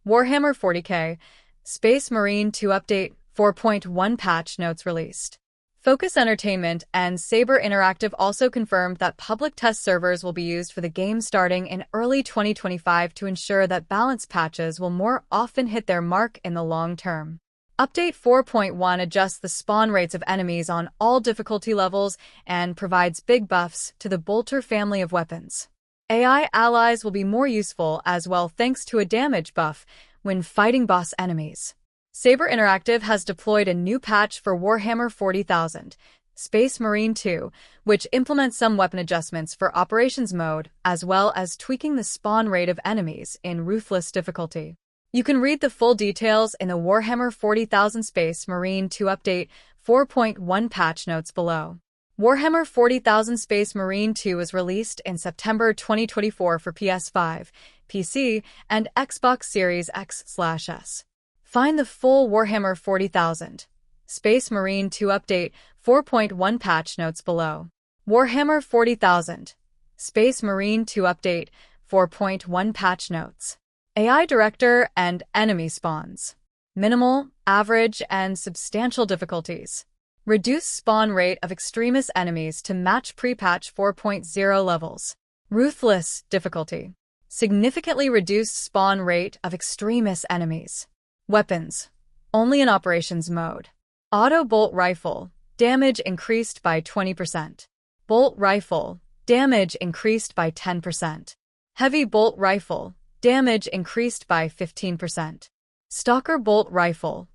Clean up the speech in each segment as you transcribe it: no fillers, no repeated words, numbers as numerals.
Warhammer 40K Space Marine 2 Update 4.1 Patch Notes released. Focus Entertainment and Saber Interactive also confirmed that public test servers will be used for the game starting in early 2025 to ensure that balance patches will more often hit their mark in the long term. Update 4.1 adjusts the spawn rates of enemies on all difficulty levels and provides big buffs to the Bolter family of weapons. AI allies will be more useful as well thanks to a damage buff when fighting boss enemies. Saber Interactive has deployed a new patch for Warhammer 40,000, Space Marine 2, which implements some weapon adjustments for Operations Mode, as well as tweaking the spawn rate of enemies in Ruthless Difficulty. You can read the full details in the Warhammer 40,000 Space Marine 2 Update 4.1 patch notes below. Warhammer 40,000 Space Marine 2 was released in September 2024 for PS5, PC, and Xbox Series X/S. Find the full Warhammer 40,000 Space Marine 2 Update 4.1 patch notes below. Warhammer 40,000 Space Marine 2 Update 4.1 patch notes. AI Director and Enemy Spawns. Minimal, average, and substantial difficulties. Reduce spawn rate of extremist enemies to match pre-patch 4.0 levels. Ruthless Difficulty. Significantly reduced spawn rate of extremist enemies. Weapons. Only in Operations Mode. Auto Bolt Rifle. Damage increased by 20%. Bolt Rifle. Damage increased by 10%. Heavy Bolt Rifle. Damage increased by 15%. Stalker Bolt Rifle.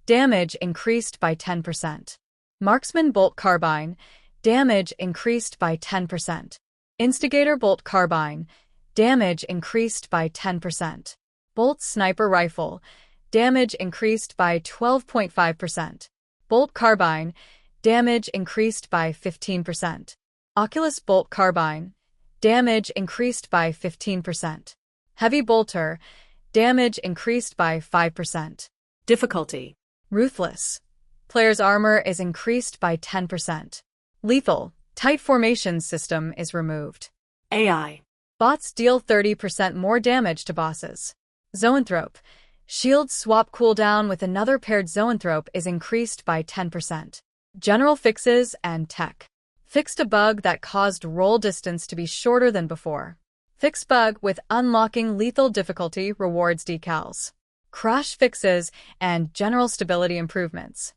Damage increased by 10%. Marksman Bolt Carbine. Damage increased by 10%. Instigator Bolt Carbine. Damage increased by 10%. Bolt Sniper Rifle. Damage increased by 12.5%. Bolt Carbine. Damage increased by 15%. Oculus Bolt Carbine. Damage increased by 15%. Heavy Bolter. Damage increased by 5%. Difficulty. Ruthless. Player's armor is increased by 10%. Lethal. Tight formation system is removed. AI. Bots deal 30% more damage to bosses. Zoanthrope. Shield swap cooldown with another paired Zoanthrope is increased by 10%. General fixes and tech. Fixed a bug that caused roll distance to be shorter than before. Fixed bug with unlocking lethal difficulty rewards decals. Crash fixes and general stability improvements.